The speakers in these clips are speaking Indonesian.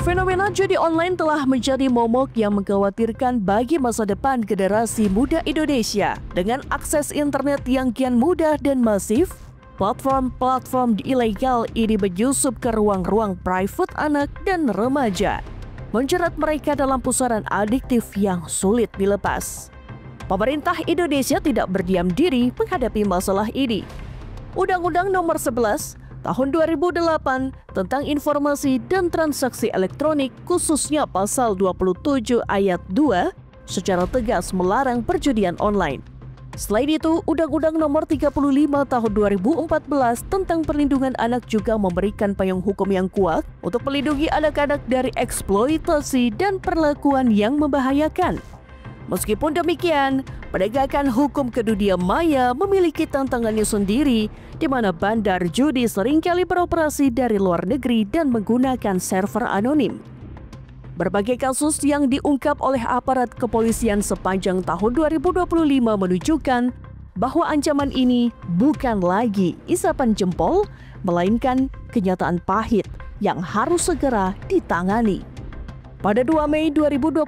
Fenomena judi online telah menjadi momok yang mengkhawatirkan bagi masa depan generasi muda Indonesia. Dengan akses internet yang kian mudah dan masif, platform-platform ilegal ini menyusup ke ruang-ruang private anak dan remaja, menjerat mereka dalam pusaran adiktif yang sulit dilepas. Pemerintah Indonesia tidak berdiam diri menghadapi masalah ini. Undang-Undang Nomor 11 Tahun 2008 tentang Informasi dan Transaksi Elektronik, khususnya Pasal 27 Ayat 2, secara tegas melarang perjudian online. Selain itu, Undang-Undang Nomor 35 Tahun 2014 tentang Perlindungan Anak juga memberikan payung hukum yang kuat untuk melindungi anak-anak dari eksploitasi dan perlakuan yang membahayakan. Meskipun demikian, penegakan hukum ke dunia maya memiliki tantangannya sendiri, di mana bandar judi seringkali beroperasi dari luar negeri dan menggunakan server anonim. Berbagai kasus yang diungkap oleh aparat kepolisian sepanjang tahun 2025 menunjukkan bahwa ancaman ini bukan lagi isapan jempol, melainkan kenyataan pahit yang harus segera ditangani. Pada 2 Mei 2025,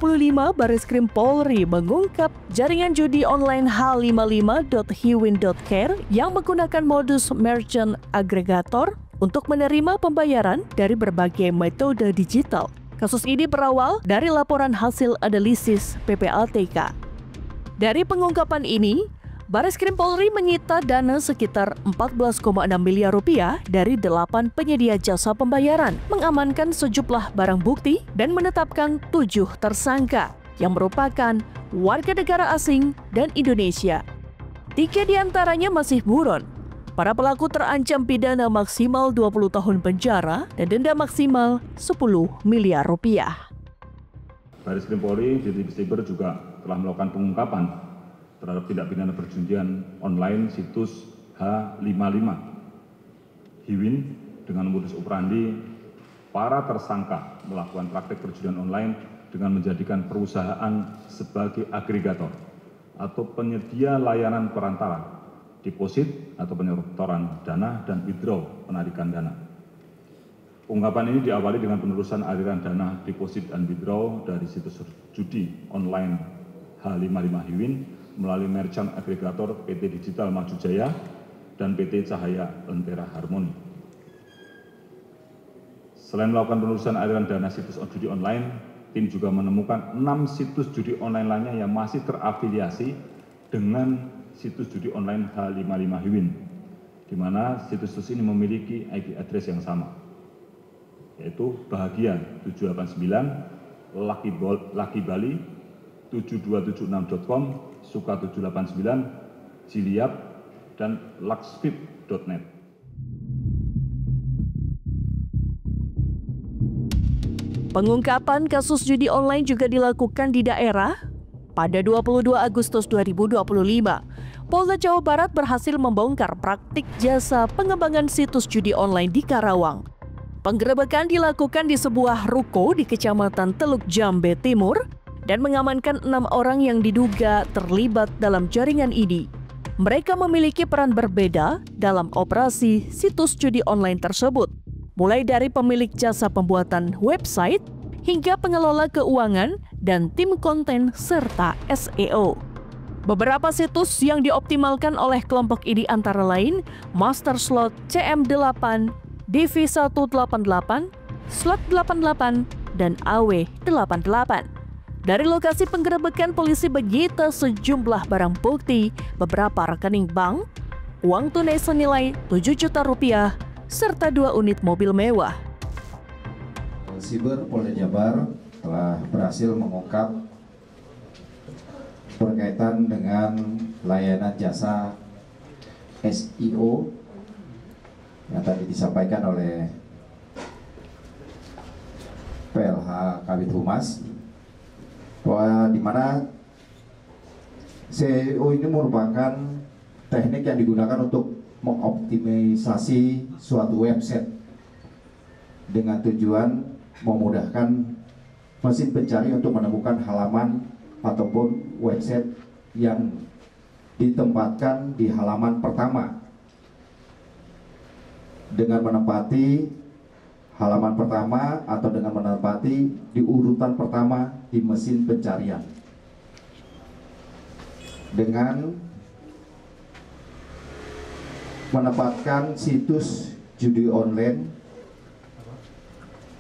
Bareskrim Polri mengungkap jaringan judi online h55.hiwin.care yang menggunakan modus merchant aggregator untuk menerima pembayaran dari berbagai metode digital. Kasus ini berawal dari laporan hasil analisis PPATK. Dari pengungkapan ini, Bareskrim Polri menyita dana sekitar 14,6 miliar rupiah dari 8 penyedia jasa pembayaran, mengamankan sejumlah barang bukti dan menetapkan 7 tersangka yang merupakan warga negara asing dan Indonesia. 3 diantaranya masih buron. Para pelaku terancam pidana maksimal 20 tahun penjara dan denda maksimal 10 miliar rupiah. Bareskrim Polri di Siber juga telah melakukan pengungkapan terhadap tindak pidana perjudian online situs H55 Hiwin dengan modus operandi para tersangka melakukan praktek perjudian online dengan menjadikan perusahaan sebagai agregator atau penyedia layanan perantara, deposit atau penyetoran dana dan withdraw penarikan dana. Ungkapan ini diawali dengan penelusuran aliran dana deposit dan withdraw dari situs judi online H55 Hiwin melalui merchant aggregator PT Digital Maju Jaya dan PT Cahaya Lentera Harmoni. Selain melakukan penelusuran aliran dana situs judi online, tim juga menemukan 6 situs judi online lainnya yang masih terafiliasi dengan situs judi online H55 Hiwin, di mana situs ini memiliki IP address yang sama, yaitu Bahagia 789, Lucky Bali 7276.com, Suka 789, Jiliap, dan Luxfit.net. Pengungkapan kasus judi online juga dilakukan di daerah. Pada 22 Agustus 2025, Polda Jawa Barat berhasil membongkar praktik jasa pengembangan situs judi online di Karawang. Penggerebekan dilakukan di sebuah ruko di Kecamatan Teluk Jambe Timur dan mengamankan 6 orang yang diduga terlibat dalam jaringan ini. Mereka memiliki peran berbeda dalam operasi situs judi online tersebut, mulai dari pemilik jasa pembuatan website hingga pengelola keuangan dan tim konten serta SEO. Beberapa situs yang dioptimalkan oleh kelompok ini antara lain Master Slot CM8, DV188, Slot 88, dan AW88. Dari lokasi penggerebekan, polisi menyita sejumlah barang bukti, beberapa rekening bank, uang tunai senilai 7 juta rupiah, serta 2 unit mobil mewah. Siber Polda Jabar telah berhasil mengungkap berkaitan dengan layanan jasa SEO yang tadi disampaikan oleh PLH Kabid Humas, bahwa di mana SEO ini merupakan teknik yang digunakan untuk mengoptimisasi suatu website dengan tujuan memudahkan mesin pencari untuk menemukan halaman ataupun website yang ditempatkan di halaman pertama dengan menempati halaman pertama atau dengan menempati di urutan pertama di mesin pencarian. Dengan menempatkan situs judi online,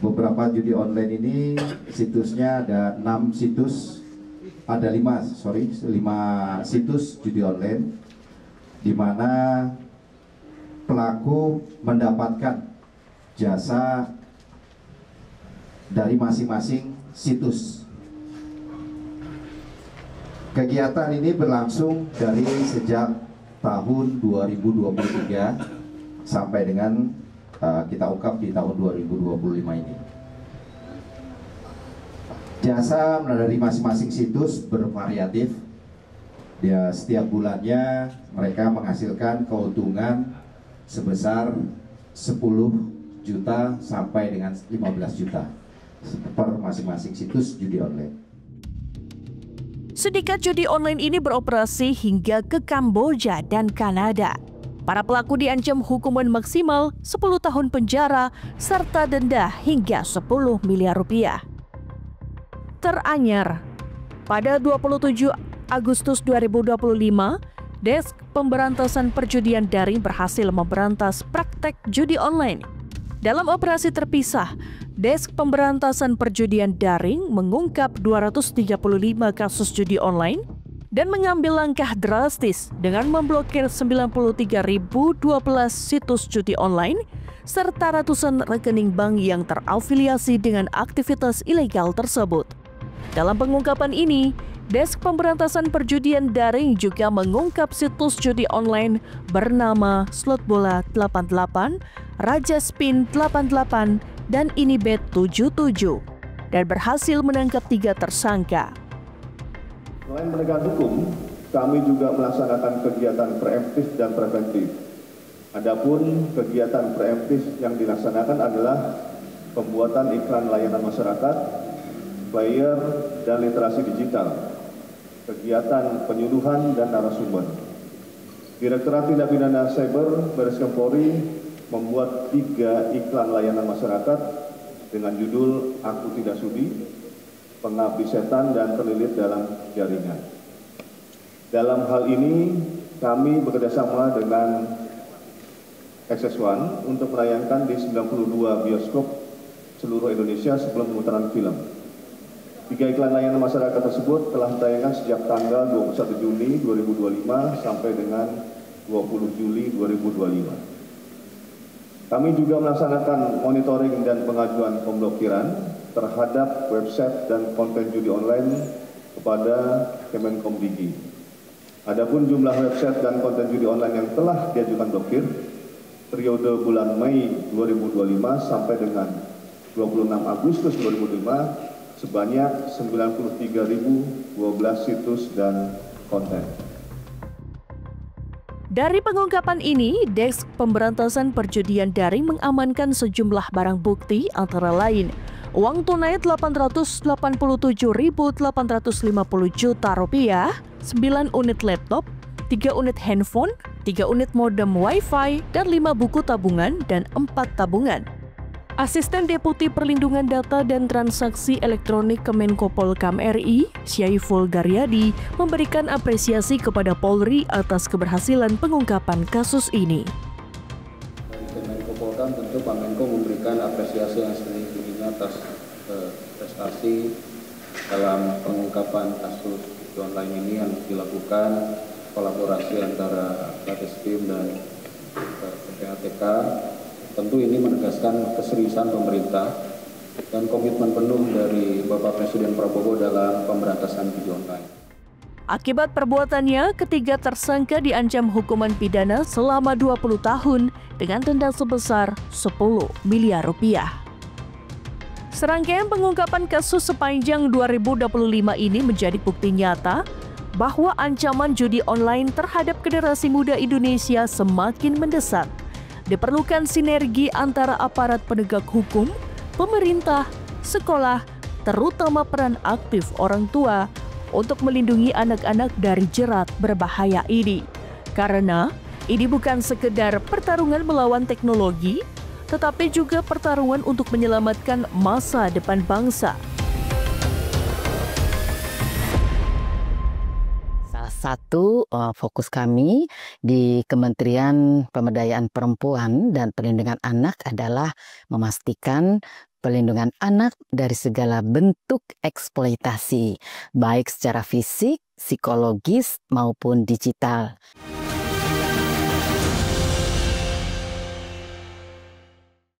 beberapa judi online ini situsnya ada 5 situs judi online, di mana pelaku mendapatkan jasa dari masing-masing situs. Kegiatan ini berlangsung dari sejak tahun 2023 sampai dengan kita ungkap di tahun 2025 ini. Jasa dari masing-masing situs bervariatif. Dia setiap bulannya mereka menghasilkan keuntungan sebesar 10 juta sampai dengan 15 juta per masing-masing situs judi online. Sindikat judi online ini beroperasi hingga ke Kamboja dan Kanada. Para pelaku diancam hukuman maksimal 10 tahun penjara serta denda hingga 10 miliar rupiah. Teranyar, pada 27 Agustus 2025, Desk Pemberantasan Perjudian Daring berhasil memberantas praktek judi online. Dalam operasi terpisah, Desk Pemberantasan Perjudian Daring mengungkap 235 kasus judi online dan mengambil langkah drastis dengan memblokir 93.012 situs judi online serta ratusan rekening bank yang terafiliasi dengan aktivitas ilegal tersebut. Dalam pengungkapan ini, Desk Pemberantasan Perjudian Daring juga mengungkap situs judi online bernama Slotbola 88, Raja Spin 88, dan Inibet 77 dan berhasil menangkap 3 tersangka. Selain penegakan hukum, kami juga melaksanakan kegiatan preemptif dan preventif. Adapun kegiatan preemptif yang dilaksanakan adalah pembuatan iklan layanan masyarakat, flyer, dan literasi digital, kegiatan penyuluhan dan narasumber. Direktorat Tindak Pidana Cyber Bareskrim Polri membuat 3 iklan layanan masyarakat dengan judul Aku Tidak Sudi, Pengabdi Setan, dan Terlilit dalam Jaringan. Dalam hal ini, kami bekerjasama dengan XS1 untuk menayangkan di 92 bioskop seluruh Indonesia sebelum pemutaran film. 3 iklan layanan masyarakat tersebut telah ditayangkan sejak tanggal 21 Juni 2025 sampai dengan 20 Juli 2025. Kami juga melaksanakan monitoring dan pengajuan pemblokiran terhadap website dan konten judi online kepada Kemenkomdigi. Adapun jumlah website dan konten judi online yang telah diajukan blokir periode bulan Mei 2025 sampai dengan 26 Agustus 2025 sebanyak 93.012 situs dan konten. Dari pengungkapan ini, Desk Pemberantasan Perjudian Daring mengamankan sejumlah barang bukti antara lain uang tunai Rp887.850 juta, 9 unit laptop, 3 unit handphone, 3 unit modem Wi-Fi, dan 5 buku tabungan dan 4 tabungan. Asisten Deputi Perlindungan Data dan Transaksi Elektronik Kemenko Polhukam RI, Syaiful Daryadi, memberikan apresiasi kepada Polri atas keberhasilan pengungkapan kasus ini. Dari Kemenko Polhukam tentu Pak Menko memberikan apresiasi yang setinggi-tingginya atas prestasi dalam pengungkapan kasus judi online ini yang dilakukan kolaborasi antara Bareskrim dan PPATK. Tentu ini menegaskan keseriusan pemerintah dan komitmen penuh dari Bapak Presiden Prabowo dalam pemberantasan judi online. Akibat perbuatannya, ketiga tersangka diancam hukuman pidana selama 20 tahun dengan denda sebesar 10 miliar rupiah. Serangkaian pengungkapan kasus sepanjang 2025 ini menjadi bukti nyata bahwa ancaman judi online terhadap generasi muda Indonesia semakin mendesak. Diperlukan sinergi antara aparat penegak hukum, pemerintah, sekolah, terutama peran aktif orang tua untuk melindungi anak-anak dari jerat berbahaya ini. Karena ini bukan sekedar pertarungan melawan teknologi, tetapi juga pertarungan untuk menyelamatkan masa depan bangsa. Salah satu fokus kami di Kementerian Pemberdayaan Perempuan dan Perlindungan Anak adalah memastikan perlindungan anak dari segala bentuk eksploitasi, baik secara fisik, psikologis, maupun digital.